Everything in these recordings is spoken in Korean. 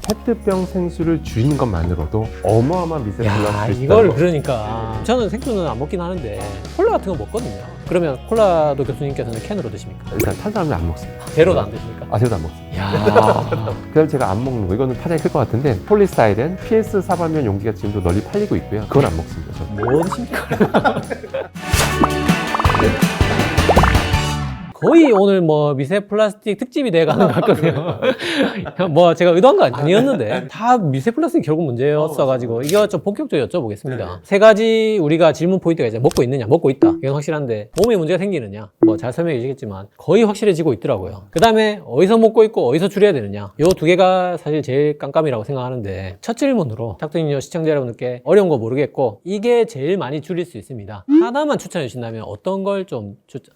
페트병 생수를 줄이는 것만으로도 어마어마한 미세 플라스틱이 이걸 그러니까 저는 생수는 안 먹긴 하는데 콜라 같은 거 먹거든요. 그러면 콜라도 교수님께서는 캔으로 드십니까? 일단 탄수화물 안 먹습니다. 제로도 안 드십니까? 아, 제가 안 먹습니다. 야. 그다음 제가 안 먹는 거, 이거는 파장이 클 것 같은데 폴리스타이렌, PS 사발면 용기가 지금도 널리 팔리고 있고요. 그건 안 먹습니다. 저는. 뭐 드십니까? 거의 오늘 뭐 미세 플라스틱 특집이 돼가는 것 같거든요. 뭐 제가 의도한 거 아니었는데 다 미세 플라스틱 결국 문제였어가지고 이거 좀 본격적으로 여쭤보겠습니다. 세 가지 우리가 질문 포인트가 이제 먹고 있느냐, 먹고 있다. 이건 확실한데 몸에 문제가 생기느냐, 뭐 잘 설명해 주시겠지만 거의 확실해지고 있더라고요. 그 다음에 어디서 먹고 있고 어디서 줄여야 되느냐. 요 두 개가 사실 제일 깜깜이라고 생각하는데 첫 질문으로 닥터님요 시청자 여러분들께 어려운 거 모르겠고 이게 제일 많이 줄일 수 있습니다. 하나만 추천해 주신다면 어떤 걸 좀 추천?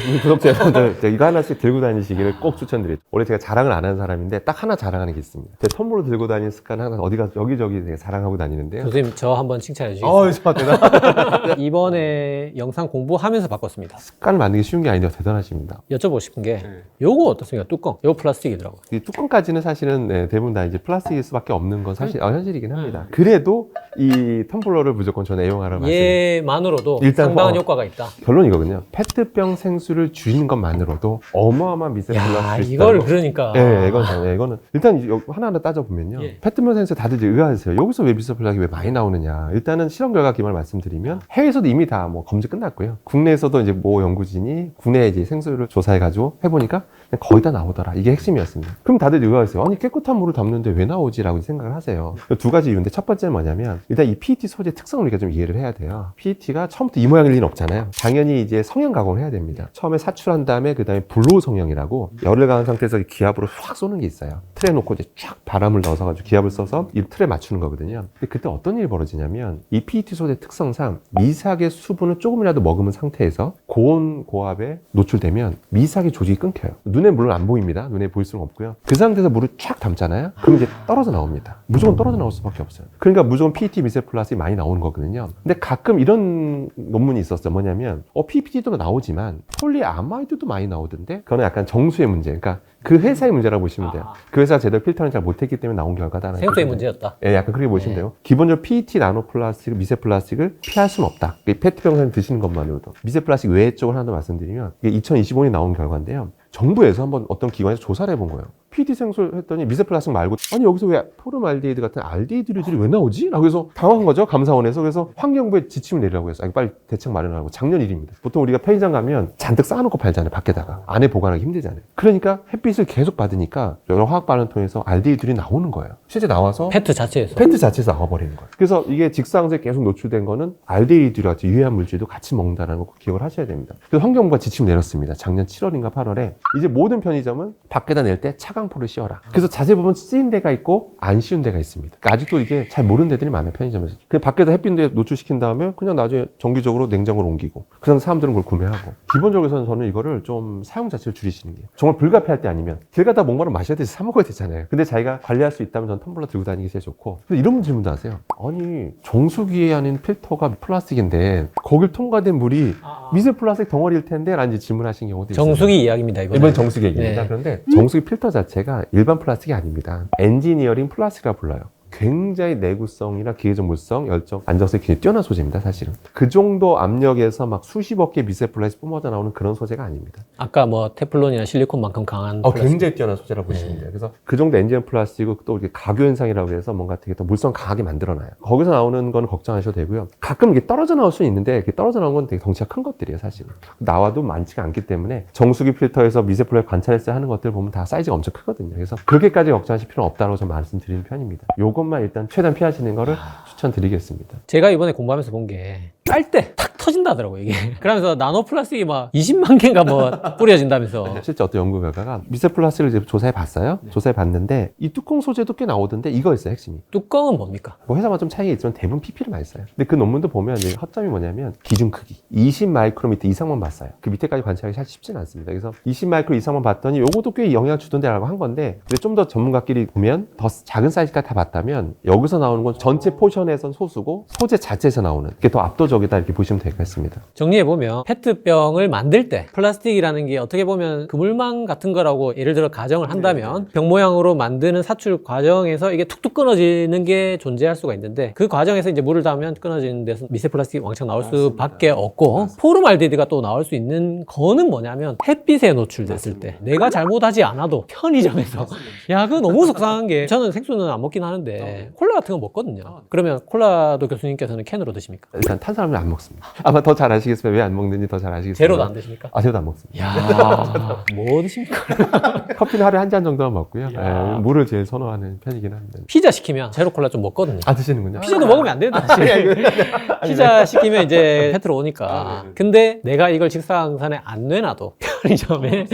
우리 구독자 여러분들 이거 하나씩 들고 다니시기를 꼭 추천드려요. 원래 제가 자랑을 안 하는 사람인데 딱 하나 자랑하는 게 있습니다. 제 텀블러 들고 다니는 습관 하나 어디가 여기저기 제가 자랑하고 다니는데요. 교수님 저 한번 칭찬해 주시겠어요? 대단. 이번에 영상 공부하면서 바꿨습니다. 습관을 만들기 쉬운 게 아닌데 대단하십니다. 여쭤보고 싶은 게 요거 어떻습니까? 뚜껑. 요거 플라스틱이더라고요. 이 뚜껑까지는 사실은 대부분 다 이제 플라스틱일 수밖에 없는 건 사실 현실이긴 합니다. 그래도 이 텀블러를 무조건 저는 애용하라고 말씀드립니다. 얘만으로도 일단 상당한 효과가 있다. 결론이거든요. 페트병 생수를 줄이는 것만으로도 어마어마한 미세 야, 플라스틱이 이걸 있다는 거. 그러니까. 이거는 일단 하나하나 따져보면요. 예. 페트병 생수 다들 이제 의아하세요. 여기서 왜 미세 플라스틱이 왜 많이 나오느냐. 일단은 실험 결과 기반을 말씀드리면 해외에서도 이미 다 뭐 검증 끝났고요. 국내에서도 이제 모 연구진이 국내 이제 생수를 조사해가지고 해보니까 그냥 거의 다 나오더라. 이게 핵심이었습니다. 그럼 다들 의아하세요. 아니 깨끗한 물을 담는데 왜 나오지라고 생각을 하세요. 두 가지 이유인데 첫 번째는 뭐냐면 일단 이 PET 소재 특성을 우리가 좀 이해를 해야 돼요. PET가 처음부터 이 모양일 리는 없잖아요. 당연히 이제 성형 가공을 해야 됩니다. 처음에 사출한 다음에 그 다음에 블로우 성형이라고 열을 가한 상태에서 기압으로 확 쏘는 게 있어요. 틀에 놓고 이제 쫙 바람을 넣어서 기압을 써서 이 틀에 맞추는 거거든요. 근데 그때 어떤 일이 벌어지냐면 이 PET 소재 특성상 미세하게 수분을 조금이라도 머금은 상태에서 고온 고압에 노출되면 미세하게 조직이 끊겨요. 눈에 물론 안 보입니다. 눈에 보일 수는 없고요. 그 상태에서 물을 쫙 담잖아요. 그럼 이제 떨어져 나옵니다. 무조건 떨어져 나올 수밖에 없어요. 그러니까 무조건 PET 미세 플라스틱이 많이 나오는 거거든요. 근데 가끔 이런 논문이 있었어요. 뭐냐면 PPT도 나오지만 폴리아마이드도 많이 나오던데 그거는 약간 정수의 문제. 그러니까 그 회사의 문제라고 보시면 돼요. 그 회사가 제대로 필터를 잘 못했기 때문에 나온 결과다. 생수의 문제였다. 예, 약간 그렇게 보시면 돼요. 기본적으로 PET 나노 플라스틱, 미세 플라스틱을 피할 수는 없다. 페트병 드시는 것만으로도. 미세 플라스틱 외의 쪽을 하나 더 말씀드리면 이게 2025년에 나온 결과인데요. 정부에서 한번 어떤 기관에서 조사를 해본 거예요. PET 생수를 했더니 미세 플라스틱 말고 아니 여기서 왜 포름알데히드 같은 알데히드들이 왜 나오지? 라고 해서 당황한 거죠. 감사원에서. 그래서 환경부에 지침을 내리라고 해서 빨리 대책 마련하라고. 작년 일입니다. 보통 우리가 편의점 가면 잔뜩 쌓아놓고 팔잖아요. 밖에다가. 안에 보관하기 힘들잖아요. 그러니까 햇빛을 계속 받으니까 여러 화학 반응 통해서 알데히드들이 나오는 거예요. 실제 나와서 페트 자체에서. 페트 자체에서 나와버리는 거예요. 그래서 이게 직사광선에 계속 노출된 거는 알데히드 같이 유해한 물질도 같이 먹는다는 거 기억을 하셔야 됩니다. 그래서 환경부가 지침을 내렸습니다. 작년 7월인가 8월에 이제 모든 편의점은 밖에다 낼 때 차광포를 씌워라. 그래서 자세히 보면 쓰인 데가 있고 안 씌운 데가 있습니다. 그러니까 아직도 이게 잘 모르는 데들이 많아요. 편의점에서. 그냥 밖에다 햇빛에 노출시킨 다음에 그냥 나중에 정기적으로 냉장고로 옮기고 그래서 사람들은 그걸 구매하고 기본적으로는 저는 이거를 좀 사용 자체를 줄이시는 게 정말 불가피할 때 아니면 길 가다 뭔가를 마셔야 되지 사 먹어야 되잖아요. 근데 자기가 관리할 수 있다면 저는 텀블러 들고 다니기 제일 좋고 이런 질문도 하세요. 아니 정수기에 아닌 필터가 플라스틱인데 거길 통과된 물이 미세 플라스틱 덩어리일 텐데 라는 질문하신 경우도 있어요. 정수기 이야기입니다. 이번 정수기 얘기입니다. 네. 그런데 정수기 필터 자체가 일반 플라스틱이 아닙니다. 엔지니어링 플라스틱이라고 불러요. 굉장히 내구성이나 기계적 물성, 열정, 안정성이 굉장히 뛰어난 소재입니다, 사실은. 그 정도 압력에서 막 수십억 개 미세 플라스틱 뿜어져 나오는 그런 소재가 아닙니다. 아까 뭐 테플론이나 실리콘만큼 강한 플라스틱. 굉장히 뛰어난 소재라고 보시면 돼요. 그래서 그 정도 엔지니어 플라스틱을 또 이렇게 가교 현상이라고 해서 뭔가 되게 더 물성 강하게 만들어놔요. 거기서 나오는 건 걱정하셔도 되고요. 가끔 이게 떨어져 나올 수는 있는데 이게 떨어져 나온 건 되게 덩치가 큰 것들이에요, 사실은. 나와도 많지가 않기 때문에 정수기 필터에서 미세 플라스틱 관찰했을 때 하는 것들 보면 다 사이즈가 엄청 크거든요. 그래서 그렇게까지 걱정하실 필요는 없다고 저는 말씀드리는 편입니다. 요것만 일단 최대한 피하시는 거를 추천드리겠습니다. 제가 이번에 공부하면서 본 게 깔 때 탁 터진다더라고요, 이게. 그러면서 나노 플라스틱이 막 20만 개인가 뭐 뿌려진다면서. 실제 어떤 연구 결과가 미세 플라스틱을 이제 조사해 봤어요. 조사해 봤는데 이 뚜껑 소재도 꽤 나오던데 이거 있어요, 핵심이. 뚜껑은 뭡니까? 뭐 회사마다 좀 차이가 있지만 대부분 PP를 많이 써요. 근데 그 논문도 보면 이제 허점이 뭐냐면 기준 크기 20 마이크로미터 이상만 봤어요. 그 밑에까지 관찰하기 사실 쉽지는 않습니다. 그래서 20 마이크로 이상만 봤더니 요것도 꽤 영향을 주던데라고 한 건데 근데 좀 더 전문가끼리 보면 더 작은 사이즈까지 다 봤다면 여기서 나오는 건 전체 포션에선 소수고 소재 자체에서 나오는 게 더 압도적인 적이다 이렇게 보시면 되겠습니다. 정리해보면 페트병을 만들 때 플라스틱이라는 게 어떻게 보면 그물망 같은 거라고 예를 들어 가정을 한다면 병 모양으로 만드는 사출 과정에서 이게 툭툭 끊어지는 게 존재할 수가 있는데 그 과정에서 이제 물을 닿으면 끊어지는 데서 미세 플라스틱이 왕창 나올 수밖에 없고 포름알데히드가 또 나올 수 있는 거는 뭐냐면 햇빛에 노출됐을 때 내가 잘못하지 않아도 편의점에서 야 그거 너무 속상한 게 저는 생수는 안 먹긴 하는데 콜라 같은 거 먹거든요. 그러면 콜라도 교수님께서는 캔으로 드십니까? 일단 탄산음료 안 먹습니다. 아마 더 잘 아시겠지만 왜 안 먹는지 더 잘 아시겠지만 제로도 안 드십니까? 제로도 안 먹습니다. 야, 뭐 드십니까? 커피는 하루에 한 잔 정도만 먹고요. 야. 물을 제일 선호하는 편이긴 합니다. 피자 시키면 제로 콜라 좀 먹거든요. 아 드시는군요. 피자도 먹으면 안 된다. 사실. 피자 시키면 이제 페트로 오니까. 근데 내가 이걸 직사광선에 안 내놔도 편의점에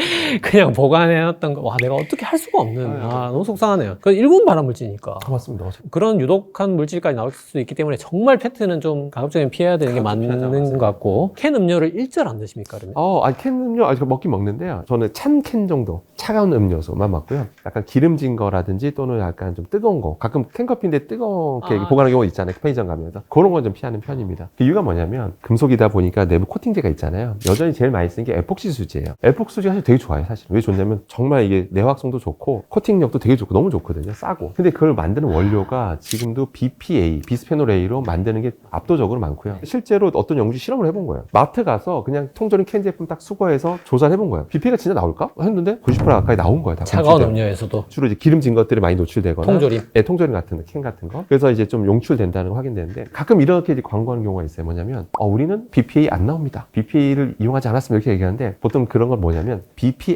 그냥 보관해놨던 거, 와, 내가 어떻게 할 수가 없는. 아, 너무 속상하네요. 그 일본 발암물질이니까. 맞습니다. 그런 유독한 물질까지 나올 수 있기 때문에 정말 페트는 좀 가급적이면 피해야 되는 게 맞는 것 같고. 캔 음료를 일절 안 드십니까, 그러면? 아니 캔 음료 먹긴 먹는데요. 저는 찬 캔 정도, 차가운 음료수만 먹고요. 약간 기름진 거라든지 또는 약간 좀 뜨거운 거. 가끔 캔커피인데 뜨겁게 보관하는 경우 있잖아요. 편의점 가면서 그런 건 좀 피하는 편입니다. 그 이유가 뭐냐면 금속이다 보니까 내부 코팅제가 있잖아요. 여전히 제일 많이 쓰는 게 에폭시 수지예요. 에폭시 수지가 사실 되게 좋아요. 사실 왜 좋냐면 정말 이게 내화성도 좋고 코팅력도 되게 좋고 너무 좋거든요. 싸고. 근데 그걸 만드는 원료가 지금도 BPA, 비스페놀 A로 만드는 게 압도적으로 많고요. 실제로 어떤 연구실 실험을 해본 거예요. 마트 가서 그냥 통조림 캔 제품 딱 수거해서 조사를 해본 거예요. BPA가 진짜 나올까? 했는데 90% 가까이 나온 거예요. 다 차가운 검출되고. 음료에서도. 주로 이제 기름진 것들이 많이 노출되거나 통조림. 네, 통조림 같은 캔 같은 거. 그래서 이제 좀 용출된다는 거 확인되는데 가끔 이렇게 이제 광고하는 경우가 있어요. 뭐냐면 우리는 BPA 안 나옵니다. BPA를 이용하지 않았으면 이렇게 얘기하는데 보통 그런 건 뭐냐면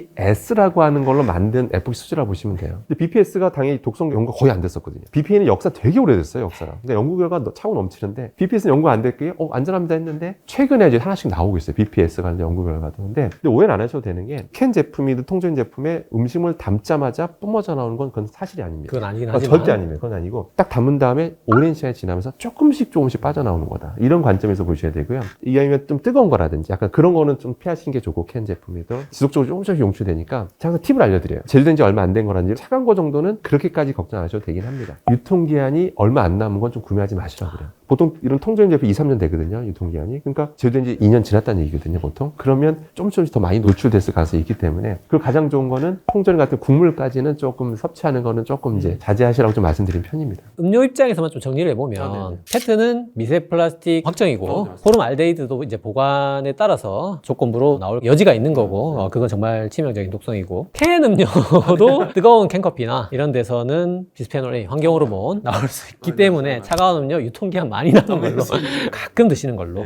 BPS라고 하는 걸로 만든 에폭시 수지라고 보시면 돼요. 근데 BPS가 당연히 독성 연구가 거의 안 됐었거든요. BPA는 역사 되게 오래됐어요. 역사가. 근데 연구 결과 차고 넘치는데 BPS는 연구 안 됐기에 안전합니다 했는데 최근에 이제 하나씩 나오고 있어요. BPS 관련 연구 결과도. 근데 오해는 안 하셔도 되는 게 캔 제품이든 통조림 제품에 음식물 담자마자 뿜어져 나오는 건 그건 사실이 아닙니다. 그건 아니긴 하지만. 절대 아닙니다. 그건 아니고 딱 담은 다음에 오랜 시간이 지나면서 조금씩 빠져나오는 거다. 이런 관점에서 보셔야 되고요. 이게 아니면 좀 뜨거운 거라든지 약간 그런 거는 좀 피하시는 게 좋고 캔 제품이든 지속적으로 조금씩 용출되니까 제가 팁을 알려드려요. 제조된 지 얼마 안 된 거라든지 차가운 거 정도는 그렇게까지 걱정 안 하셔도 되긴 합니다. 유통기한이 얼마 안 남은 건 좀 구매하지 마시라고 그래요. 보통 이런 통조림 제품 2, 3년 되거든요. 유통기한이. 그러니까 제조된 지 2년 지났다는 얘기거든요. 보통. 그러면 조금씩 더 많이 노출됐을 가능성이 있기 때문에 그리고 가장 좋은 거는 통조림 같은 국물까지는 조금 섭취하는 거는 조금 이제 자제하시라고 좀 말씀드린 편입니다. 음료 입장에서만 좀 정리를 해보면 페트는 미세 플라스틱 확정이고 포름알데히드도 이제 보관에 따라서 조건부로 나올 여지가 있는 거고 그건 정말 치명적인 독성이고 캔 음료도 뜨거운 캔커피나 이런 데서는 비스페놀 A 환경 호르몬 나올 수 있기 때문에 차가운 음료 유통기한 많이 나는 걸로 가끔 드시는 걸로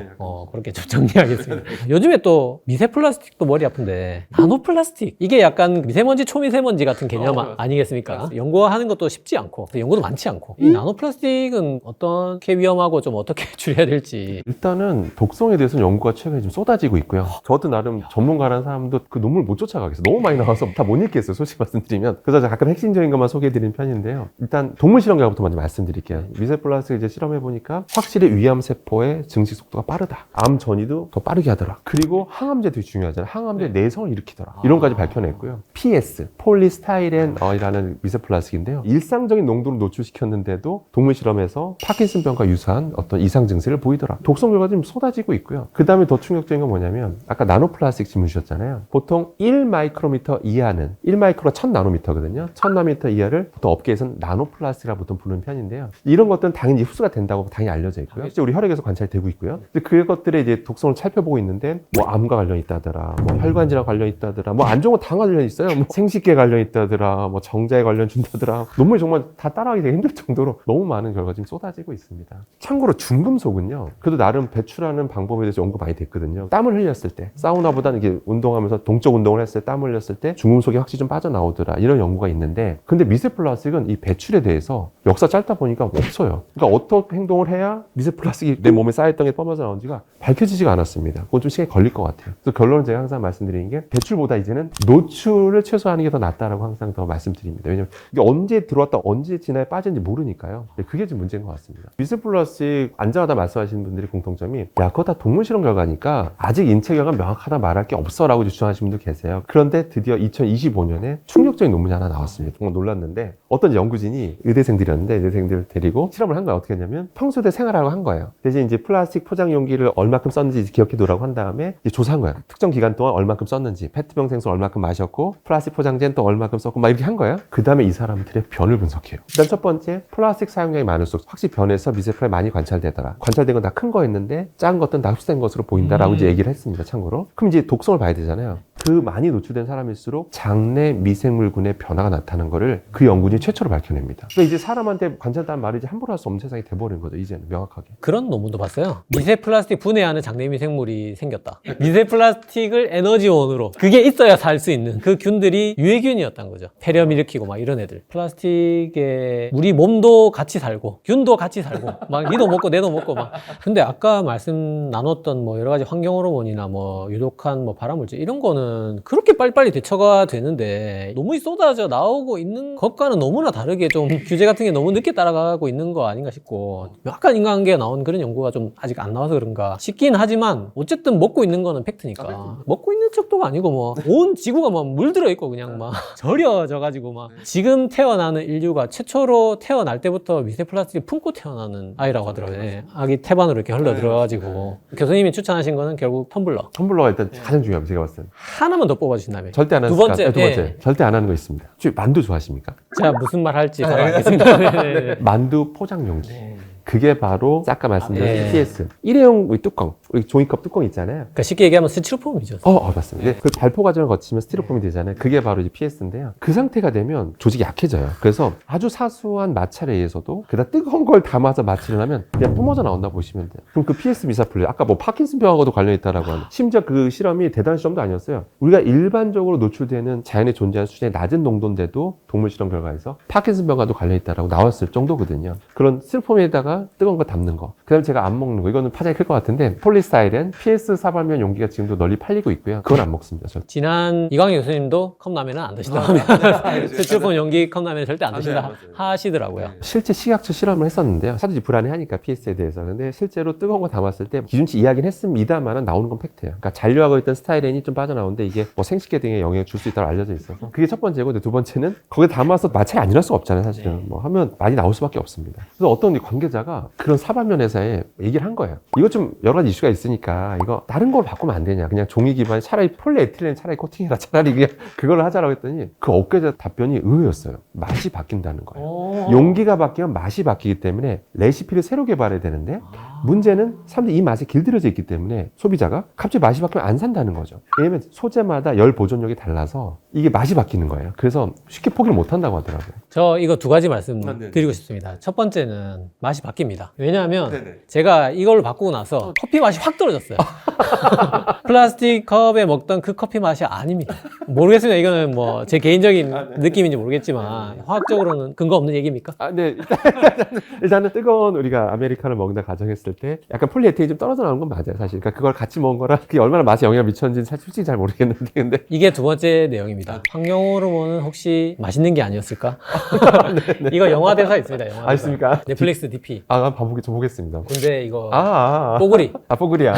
그렇게 좀 정리하겠습니다. 요즘에 또 미세 플라스틱도 머리 아픈데 나노 플라스틱 이게 약간 미세먼지 초미세먼지 같은 개념 아니겠습니까? 연구하는 것도 쉽지 않고 연구도 많지 않고 이 나노 플라스틱은 어떻게 위험하고 좀 어떻게 줄여야 될지 일단은 독성에 대해서는 연구가 최근에 좀 쏟아지고 있고요. 저도 나름 전문가라는 사람도 그 논문을 못 쫓아가겠어요. 너무 많이 나와서 다 못 읽겠어요. 솔직히 말씀드리면. 그래서 가끔 핵심적인 것만 소개해드리는 편인데요. 일단 동물 실험 결과부터 먼저 말씀드릴게요. 미세 플라스틱 이제 실험해보니까 확실히 위암세포의 증식 속도가 빠르다. 암 전이도 더 빠르게 하더라. 그리고 항암제 되게 중요하잖아요. 항암제 내성을 일으키더라. 이런 까지 밝혀냈고요. PS, 폴리스타이렌이라는 미세 플라스틱인데요. 일상적인 농도로 노출시켰는데도 동물 실험에서 파킨슨병과 유사한 어떤 이상 증세를 보이더라. 독성 결과가 좀 쏟아지고 있고요. 그 다음에 더 충격적인 건 뭐냐면 아까 나노 플라스틱 질문 주셨잖아요. 보통 1마이크로미터 이하는 1마이크로가 1000나노미터거든요. 1000나노미터 이하를 보통 업계에서는 나노 플라스틱이라고 보통 부르는 편인데요. 이런 것들은 당연히 흡수가 된다고 당연히 알려져 있고요. 실제 우리 혈액에서 관찰되고 있고요. 근데 그것들의 이제 독성을 살펴보고 있는데 뭐 암과 관련 있다더라, 뭐 혈관질환 관련 있다더라, 뭐 안 좋은 거 다 관련 있어요. 뭐 생식계 관련 있다더라, 뭐 정자에 관련 준다더라. 논문이 정말 다 따라하기 되게 힘들 정도로 너무 많은 결과가 지금 쏟아지고 있습니다. 참고로 중금속은요. 그래도 나름 배출하는 방법에 대해서 연구가 많이 됐거든요. 땀을 흘렸을 때 사우나보다는 이게 운동하면서 동적 운동을 했을 때 땀을 흘렸을 때 중금속이 확실히 좀 빠져나오더라. 이런 연구가 있는데 근데 미세 플라스틱은 이 배출에 대해서 역사 짧다 보니까 없어요. 그러니까 어떻게 행동을 해야 미세 플라스틱이 내 몸에 쌓였던 게 뿜어져 나오는지가 밝혀지지가 않았습니다. 그건 좀 시간이 걸릴 것 같아요. 그래서 결론은 제가 항상 말씀드리는 게 배출보다 이제는 노출을 최소화하는 게 더 낫다라고 항상 더 말씀드립니다. 왜냐면 이게 언제 들어왔다 언제 지나에 빠졌는지 모르니까요. 그게 좀 문제인 것 같습니다. 미세 플라스틱 안전하다 말씀하시는 분들의 공통점이 야 그거 다 동물 실험 결과니까 아직 인체 결과 명확하다 말할 게 없어 라고 주장하시는 분도 계세요. 그런데 드디어 2025년에 충격적인 논문이 하나 나왔습니다. 정말 놀랐는데 어떤 연구진이 의대생들이었는데 의대생들을 데리고 실험을 한 거야. 어떻게 했냐면 평소에 그대로 생활하라고 한 거예요. 대신 이제 플라스틱 포장 용기를 얼마큼 썼는지 기억해 두라고 한 다음에 이제 조사한 거예요. 특정 기간 동안 얼마큼 썼는지, 페트병 생수 얼마큼 마셨고, 플라스틱 포장재는 또 얼마큼 썼고, 막 이렇게 한 거예요. 그 다음에 이 사람들의 변을 분석해요. 일단 첫 번째, 플라스틱 사용량이 많을수록 확실히 변에서 미세플라스틱이 많이 관찰되더라. 관찰된 건 다 큰 거였는데 작은 것들은 다 흡수된 것으로 보인다라고 이제 얘기를 했습니다. 참고로. 그럼 이제 독성을 봐야 되잖아요. 그 많이 노출된 사람일수록 장내 미생물군의 변화가 나타나는 거를 그 연구진이 최초로 밝혀냅니다. 그러니까 이제 사람한테 관찰단 말을 이제 함부로 할 수 없는 세상이 돼버린 거죠. 이제는 명확하게. 그런 논문도 봤어요. 미세 플라스틱 분해하는 장내 미생물이 생겼다. 미세 플라스틱을 에너지원으로 그게 있어야 살 수 있는 그 균들이 유해균이었던 거죠. 폐렴 일으키고 막 이런 애들. 플라스틱에 우리 몸도 같이 살고 균도 같이 살고 막 니도 먹고 내도 먹고 막. 근데 아까 말씀 나눴던 뭐 여러 가지 환경 호르몬이나 뭐 유독한 뭐 발암물질 이런 거는 그렇게 빨리빨리 대처가 되는데 너무 쏟아져 나오고 있는 것과는 너무나 다르게 좀 규제 같은 게 너무 늦게 따라가고 있는 거 아닌가 싶고 약간 인간관계가 나온 그런 연구가 좀 아직 안 나와서 그런가 싶긴 하지만 어쨌든 먹고 있는 거는 팩트니까 먹고 있는 척도가 아니고 뭐 온 지구가 막 물들어 있고 그냥 막 절여져 가지고 막 지금 태어나는 인류가 최초로 태어날 때부터 미세 플라스틱을 품고 태어나는 아이라고 하더라고요. 예. 아기 태반으로 이렇게 흘러 들어가지고 교수님이 추천하신 거는 결국 텀블러 텀블러가 일단 가장 중요합니다. 제가 봤을 때는. 하나만 더 뽑아주신다면 절대 안 하는 두 번째, 두 번째. 예. 절대 안 하는 거 있습니다. 혹시 만두 좋아하십니까? 제가 무슨 말 할지 바로 알겠습니다. 네. 만두 포장 용기. 그게 바로 아까 말씀드린 예. PS 일회용 우리 뚜껑, 우리 종이컵 뚜껑 있잖아요. 그러니까 쉽게 얘기하면 스티로폼이죠. 맞습니다. 그 발포 과정을 거치면 스티로폼이 되잖아요. 그게 바로 이제 PS인데요. 그 상태가 되면 조직이 약해져요. 그래서 아주 사소한 마찰에 의해서도 그다 뜨거운 걸 담아서 마취를 하면 그냥 뿜어져 나온다 보시면 돼요. 그럼 그 PS 미사플레 아까 뭐 파킨슨 병하고도 관련이 있다라고 하는 심지어 그 실험이 대단한 실험도 아니었어요. 우리가 일반적으로 노출되는 자연에 존재하는 수준의 낮은 농도인데도 동물 실험 결과에서 파킨슨 병과도 관련이 있다라고 나왔을 정도거든요. 그런 스티로폼에다가 뜨거운 거 담는 거. 그 다음에 제가 안 먹는 거. 이거는 파장이 클 것 같은데 폴리스타이렌, PS 사발면 용기가 지금도 널리 팔리고 있고요. 그건 안 먹습니다. 절대. 지난 이광희 교수님도 컵라면은 안 드신다고 하면 스티로폼 용기 컵라면 절대 안 드신다 하시더라고요. 실제 식약처 실험을 했었는데요. 사실 불안해하니까 PS에 대해서. 근데 실제로 뜨거운 거 담았을 때 기준치 이야기는 했습니다만 나오는 건 팩트예요. 그러니까 잔류하고 있던 스타이렌이 좀 빠져나오는데 이게 뭐 생식계 등에 영향을 줄 수 있다고 알려져 있어서 그게 첫 번째고 근데 두 번째는 거기에 담아서 마찰이 안 일어날 수가 없잖아요. 사실은. 뭐 하면 많이 나올 수밖에 없습니다. 그래서 어떤 관계자가 그런 사발면 회사에 얘기를 한 거예요. 이거 좀 여러 가지 이슈가 있으니까 이거 다른 걸 바꾸면 안 되냐. 그냥 종이 기반 차라리 폴리에틸렌 차라리 코팅해라. 차라리 그냥 그걸 하자라고 했더니 그 업계자 답변이 의외였어요. 맛이 바뀐다는 거예요. 용기가 바뀌면 맛이 바뀌기 때문에 레시피를 새로 개발해야 되는데 문제는 사람들이 이 맛에 길들여져 있기 때문에 소비자가 갑자기 맛이 바뀌면 안 산다는 거죠. 왜냐면 소재마다 열 보존력이 달라서 이게 맛이 바뀌는 거예요. 그래서 쉽게 포기를 못 한다고 하더라고요. 저 이거 두 가지 말씀 드리고 싶습니다. 첫 번째는 맛이 바뀝니다. 왜냐하면 제가 이걸로 바꾸고 나서 커피 맛이 확 떨어졌어요. 플라스틱 컵에 먹던 그 커피 맛이 아닙니다. 모르겠습니다. 이거는 뭐 제 개인적인 느낌인지 모르겠지만 화학적으로는 근거 없는 얘기입니까? 네. 일단은 뜨거운 우리가 아메리카노 먹는다 가정했을 때 약간 폴리에틸이 좀 떨어져 나오는 건 맞아요. 사실. 그러니까 그걸 같이 먹은 거라 그게 얼마나 맛에 영향을 미쳤는지는 사실 솔직히 잘 모르겠는데 근데 이게 두 번째 내용입니다. 환경 호르몬은 혹시 맛있는 게 아니었을까? 이거 영화 대사 있습니다. 영화 대사. 있습니까? 넷플릭스 DP. 저 보겠습니다. 근데 이거 아. 뽀글이. 뽀글이야.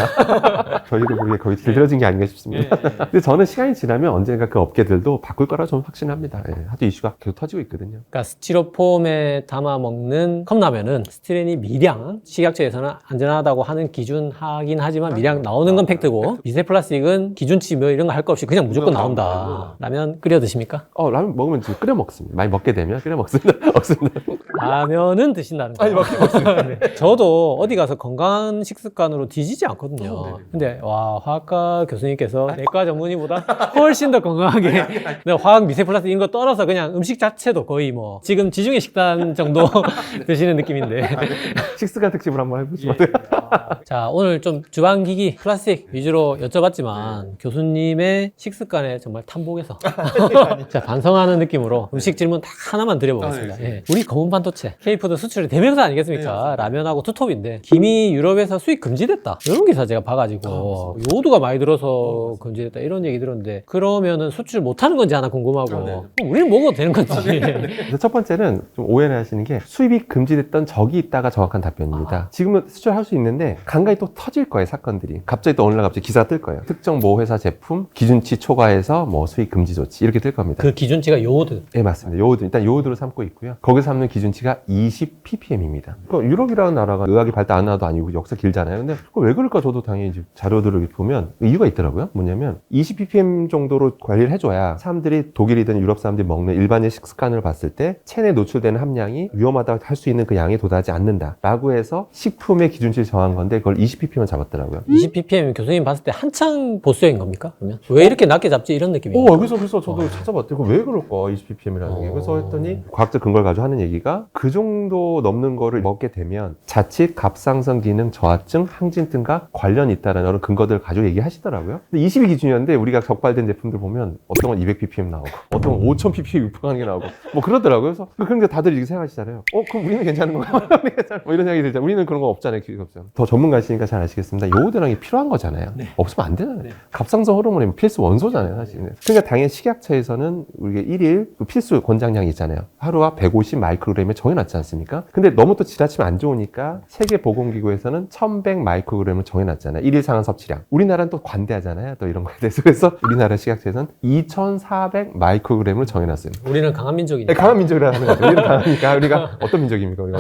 저희도 모르게 거의 길들여진 게 아닌가 싶습니다. 근데 저는 시간이 지나면 언젠가 그 업계들도 바꿀 거라 좀 확신합니다. 하도 이슈가 계속 터지고 있거든요. 그러니까 스티로폼에 담아 먹는 컵라면은 스티렌이 미량, 식약처에서는 안전하다고 하는 기준 하긴 하지만 미량 나오는 건 팩트고 미세 플라스틱은 기준치 뭐 이런 거 할 거 없이 그냥 무조건 나온다. 라면 끓여 드십니까? 라면 먹으면 지금 끓여 먹습니다. 많이 먹게 되면 끓여 먹습니다. 없습니다. 라면은 드신다는 거예요. 먹습니다. 네. 저도 어디 가서 건강한 식습관으로 뒤지지 않거든요. 근데 와 화학과 교수님께서 내과 전문의보다 훨씬 더 건강하게 내가 화학 미세 플라스틱 이런 거 떨어서 그냥 음식 자체도 거의 뭐 지금 지중해 식단 정도 드시는 느낌인데 식습관 특집을 한번 해보시면 어때요? 자 오늘 좀 주방기기 플라스틱 위주로 여쭤봤지만 교수님의 식습관에 정말 탐복해서 자 반성하는 느낌으로 음식 질문 딱 하나만 드려보겠습니다. 예. 우리 검은 반도체 K푸드 수출의 대명사 아니겠습니까? 라면하고 투톱인데 김이 유럽에서 수입 금지됐다 이런 기사 제가 봐가지고 요오드가 많이 들어서 금지됐다 이런 얘기 들었는데 그러면은 수출 못하는 건지 하나 궁금하고 우리는 먹어도 되는 건지 그래서 첫 번째는 좀 오해를 하시는 게 수입이 금지됐던 적이 있다가 정확한 답변입니다. 지금은 수출할 수 있는데 간간히 또 터질 거예요, 사건들이. 갑자기 또 어느 날 갑자기 기사가 뜰 거예요. 특정 모 회사 제품 기준치 초과해서 뭐 수익 금지 조치 이렇게 뜰 겁니다. 그 기준치가 요오드. 네, 맞습니다. 요오드. 일단 요오드로 삼고 있고요. 거기서 삼는 기준치가 20 ppm입니다. 그러니까 유럽이라는 나라가 의학이 발달 안 나도 아니고 역사 길잖아요. 근데 그거 왜 그럴까 저도 당연히 이제 자료들을 보면 이유가 있더라고요. 뭐냐면 20 ppm 정도로 관리를 해줘야 사람들이 독일이든 유럽 사람들이 먹는 일반의 식습관을 봤을 때 체내에 노출되는 함량이 위험하다고 할 수 있는 그 양에 도달하지 않는다라고 해서 식품의 기준치를 정한 건데 그걸 20 ppm을 잡았더라고요. 20ppm 교수님 봤을 때 한창 보수적인 겁니까? 그러면 왜 이렇게 낮게 잡지 이런 느낌이에요. 그래서 저도 찾아봤더니 왜 그럴까 20 ppm이라는 게. 그래서 했더니 과학적 근거를 가지고 하는 얘기가 그 정도 넘는 거를 먹게 되면 자칫 갑상선 기능 저하증, 항진증과 관련이 있다는 그런 근거들을 가지고 얘기하시더라고요. 근데 20이 기준이었는데 우리가 적발된 제품들 보면 어떤 건 200 ppm 나오고 어떤 건 5000 ppm 육박하는 게 나오고 뭐 그러더라고요. 그래서 그러니까 다들 이렇게 생각하시잖아요. 그럼 우리는 괜찮은 거야? 뭐 이런 생각이 들잖아요. 우리는 그런 거 없잖아요. 기회가 없잖아요. 더 전문가시니까 잘 아시겠습니다. 요오드랑이 필요한 거잖아요. 네. 없으면 안 되잖아요. 네. 갑상선 호르몬이 필수 원소잖아요, 사실. 그러니까 당연히 식약처에서는 우리가 1일 그 필수 권장량이 있잖아요. 하루가 150 마이크로그램에 정해놨지 않습니까? 근데 너무 또 지나치면 안 좋으니까 세계보건기구에서는 1100 마이크로그램을 정해놨잖아요. 1일 상한 섭취량. 우리나라는 또 관대하잖아요. 또 이런 거에 대해서. 그래서 우리나라 식약처에서는 2400 마이크로그램을 정해놨어요. 우리는 강한 민족이니까. 네, 강한 민족이라 하는 거죠. 우리는 강하니까 우리가 어떤 민족입니까? 우리가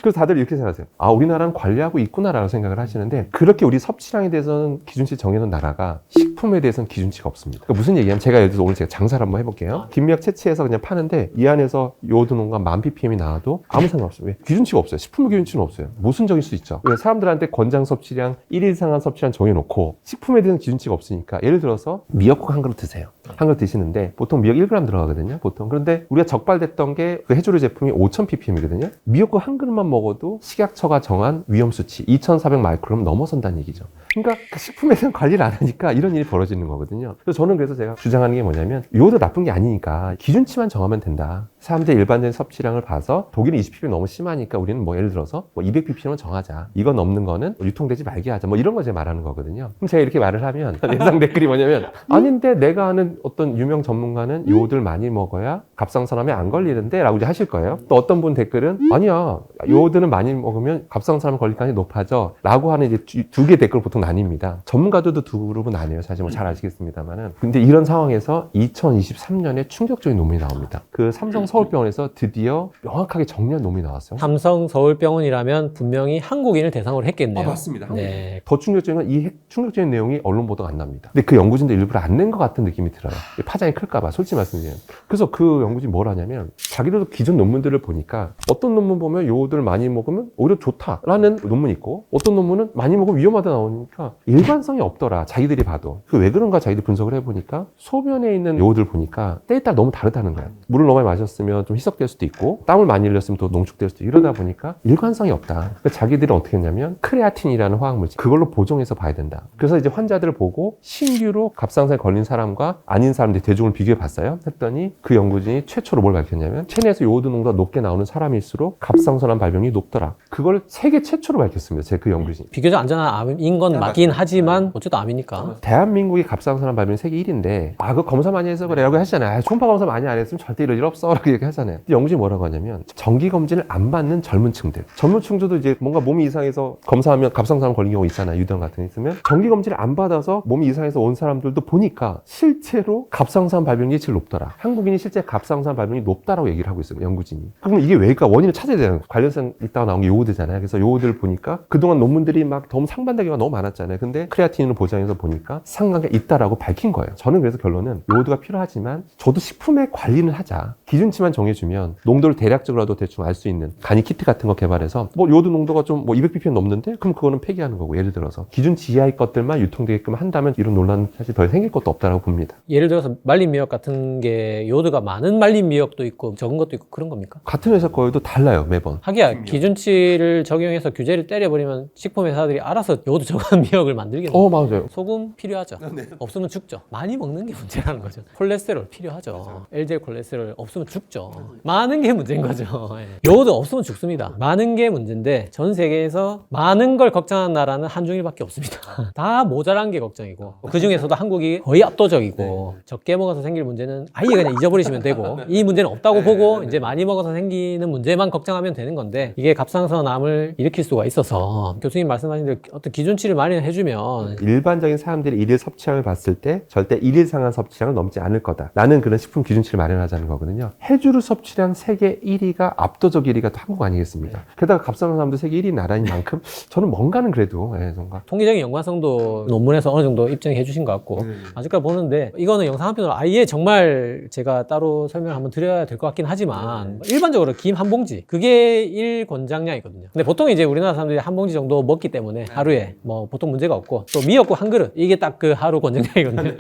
그래서 다들 이렇게 생각하세요. 우리나라는 관리하고 있구나라고 생각을 하시는데 그렇게 우리 섭취량에 대해서는 기준치 정해놓은 나라가 식품에 대해서는 기준치가 없습니다. 그러니까 무슨 얘기냐면 제가 예를 들어서 오늘 제가 장사를 한번 해볼게요. 김미약 채취해서 그냥 파는데 이 안에서 요오드 농가 1000 ppm이 나와도 아무 상관없어요. 왜? 기준치가 없어요. 식품 기준치는 없어요. 모순적일 수 있죠. 사람들한테 권장 섭취량 1일 상한 섭취량 정해놓고 식품에 대한 기준치가 없으니까 예를 들어서 미역국 한 그릇 드세요. 한 그릇 드시는데 보통 미역 1g 들어가거든요. 보통. 그런데 우리가 적발됐던 게 그 해조류 제품이 5000 ppm이거든요. 미역국 한 그릇만 먹어도 식약처가 정한 위험 수치 2400 마이크로그램 넘어선다는 얘기죠. 그러니까 그 식품에 대한 관리를 안 하니까 이런 일이 벌어지는 거거든요. 그래서 저는 그래서 제가 주장하는 게 뭐냐면 요오드 나쁜 게 아니니까 기준치만 정하면 된다. 사람들의 일반적인 섭취량을 봐서 독일은 20 ppm 너무 심하니까 우리는 뭐 예를 들어서 뭐 200 ppm을 정하자. 이거 넘는 거는 유통되지 말게 하자. 뭐 이런 거 제가 말하는 거거든요. 그럼 제가 이렇게 말을 하면 예상 댓글이 뭐냐면 아닌데 내가 아는 어떤 유명 전문가는 요오드를 많이 먹어야 갑상선암에 안 걸리는데 라고 이제 하실 거예요. 또 어떤 분 댓글은 아니야. 요오드는 많이 먹으면 갑상선암 걸릴 가능성이 높아져 라고 하는 이제 두 개 댓글 보통 나뉩니다. 전문가들도 두 그룹은 나뉘어요. 사실 뭐 잘 아시겠습니다만은. 근데 이런 상황에서 2023년에 충격적인 논문이 나옵니다. 그 삼성 서울병원에서 드디어 명확하게 정리한 논문이 나왔어요. 삼성 서울병원이라면 분명히 한국인을 대상으로 했겠네요. 맞습니다. 네. 더 충격적인 건 이 충격적인 내용이 언론 보도가 안 납니다. 근데 그 연구진도 일부러 안 낸 것 같은 느낌이 들어요. 파장이 클까봐 솔직히 말씀드리면. 그래서 그 연구진이 뭘 하냐면 자기들도 기존 논문들을 보니까 어떤 논문 보면 요오드를 많이 먹으면 오히려 좋다라는 논문이 있고 어떤 논문은 많이 먹으면 위험하다 나오니까 일관성이 없더라. 자기들이 봐도. 그 왜 그런가 자기들 분석을 해보니까 소변에 있는 요오드를 보니까 때에 따라 너무 다르다는 거예요. 물을 너무 많이 마셨으면 좀 희석될 수도 있고 땀을 많이 흘렸으면 또 농축될 수도 있고 이러다 보니까 일관성이 없다. 그러니까 자기들이 어떻게 했냐면 크레아틴이라는 화학물질 그걸로 보정해서 봐야 된다. 그래서 이제 환자들을 보고 신규로 갑상선에 걸린 사람과 아닌 사람들 대중을 비교해 봤어요. 했더니 그 연구진이 최초로 뭘 밝혔냐면 체내에서 요오드 농도가 높게 나오는 사람일수록 갑상선암 발병이 높더라. 그걸 세계 최초로 밝혔습니다. 제 그 연구진이. 비교적 안전한 암인 건 맞긴 하지만 어쨌든 암이니까. 대한민국이 갑상선암 발병이 세계 1위인데 그거 검사 많이 해서 그래 라고 하시잖아요. 초음파 검사 많이 안 했으면 절대 이럴 일 없어 라고 얘기하잖아요. 근데 연구진이 뭐라고 하냐면 정기검진을 안 받는 젊은 층들도 이제 뭔가 몸이 이상해서 검사하면 갑상선암 걸린 경우 있잖아요. 유병 같은 게 있으면 정기검진을 안 받아서 몸이 이상해서 온 사람들도 보니까 실제로 갑상선암 발병률이 제일 높더라. 한국인이 실제 갑상선암 발병이 높다라고 얘기를 하고 있어요. 연구진이. 그러면 이게 왜일까? 원인을 찾아야 되는 거예요. 관련성 있다가 나온 게 요오드잖아요. 그래서 요오드를 보니까 그동안 논문들이 막 너무 상반되기가 너무 많았잖아요. 근데 크레아틴을 보장해서 보니까 상관계가 있다라고 밝힌 거예요. 저는 그래서 결론은 요오드가 필요하지만 저도 식품의 관리는 하자. 기준치만 정해주면 농도를 대략적으로라도 대충 알 수 있는 간이 키트 같은 거 개발해서 뭐 요오드 농도가 좀 뭐 200 ppm 넘는데 그럼 그거는 폐기하는 거고 예를 들어서 기준치 이하의 것들만 유통되게끔 한다면 이런 논란은 사실 더 생길 것도 없다라고 봅니다. 예를 들어서 말린 미역 같은 게 요오드가 많은 말린 미역도 있고 적은 것도 있고 그런 겁니까? 같은 회사 거에도 달라요 매번. 하기야 기준치를 적용해서 규제를 때려버리면 식품 회사들이 알아서 요오드 적은 미역을 만들겠네요. 맞아요. 소금 필요하죠. 없으면 죽죠. 많이 먹는 게 문제라는 거죠. 콜레스테롤 필요하죠. LDL 콜레스테롤 없으면 죽죠. 많은 게 문제인 거죠. 예. 요오드 없으면 죽습니다. 많은 게 문제인데 전 세계에서 많은 걸 걱정하는 나라는 한중일밖에 없습니다. 다 모자란 게 걱정이고 그 중에서도 한국이 거의 압도적이고 적게 먹어서 생길 문제는 아예 그냥 잊어버리시면 되고 이 문제는 없다고 보고 이제 많이 먹어서 생기는 문제만 걱정하면 되는 건데 건데 이게 갑상선암을 일으킬 수가 있어서 교수님 말씀하신 대로 어떤 기준치를 마련해주면 일반적인 사람들이 일일 섭취량을 봤을 때 절대 일일 상한 섭취량을 넘지 않을 거다 라는 그런 식품 기준치를 마련하자는 거거든요. 해주류 섭취량 세계 1위가 압도적 1위가 또 한국 아니겠습니까? 게다가 갑상선암도 세계 1위 나라인 만큼 저는 뭔가는 그래도 뭔가 통계적인 연관성도 논문에서 어느 정도 입증해 주신 것 같고 아직까지 보는데 이거는 영상 한 편으로 아예 정말 제가 따로 설명을 한번 드려야 될 것 같긴 하지만 일반적으로 김 한 봉지 그게 1권장량이거든요. 근데 보통 이제 우리나라 사람들이 한 봉지 정도 먹기 때문에 하루에 뭐 보통 문제가 없고 또 미역국 한 그릇 이게 딱 그 하루 권장량이거든요.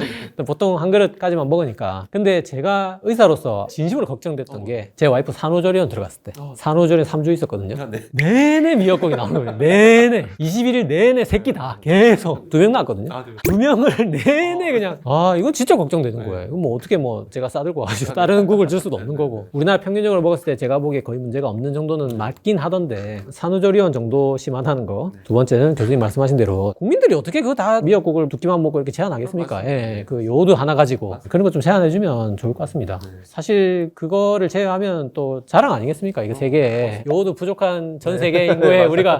보통 한 그릇까지만 먹으니까. 근데 제가 의사로서 진심으로 걱정됐던 게 제 와이프 산후조리원 들어갔을 때 산후조리원 3주 있었거든요. 내내 미역국이 나오는 거예요. 내내 21일 내내 새끼 다 계속 2명 낳았거든요. 2명을 내내 그냥 이건 진짜 걱정되는 거예요. 이건 뭐 어떻게 뭐 제가 싸들고 와가지고 다른 국을 줄 수도 없는 거고 우리나라 평균적으로 먹었을 때 제가 보기에 거의 문제가 없는 정도는 맞긴 하던데 산후조리원 정도 심하다는 거. 두 번째는 교수님 말씀하신 대로 국민들이 어떻게 그거 다 미역국을 두 끼만 먹고 이렇게 제한하겠습니까? 예, 그 요오드 하나 가지고 그런 거 좀 제한해주면 좋을 것 같습니다. 사실 그거를 제외하면 또 자랑 아니겠습니까? 이거 세계에 요오드 부족한 전 세계 인구에 우리가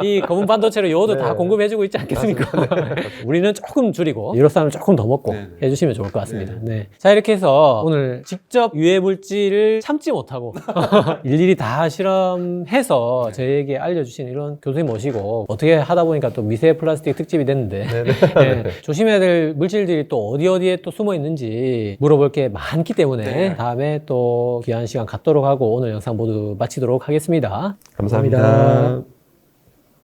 이 검은 반도체로 요오드 다 공급해주고 있지 않겠습니까? 우리는 조금 줄이고 유럽 사람은 조금 더 먹고 해주시면 좋을 것 같습니다. 네. 자, 이렇게 해서 오늘 직접 유해 물질을 참지 못하고 일일이 다 실험해서 저희에게 알려주신 이런 교수님 모시고 어떻게 하다 보니까 또 미세 플라스틱 특집이 됐는데 네. 조심해야 될 물질들이 또 어디에 또 숨어 있는지 물어볼 게 많기 때문에 다음에 또 귀한 시간 갖도록 하고 오늘 영상 모두 마치도록 하겠습니다. 감사합니다.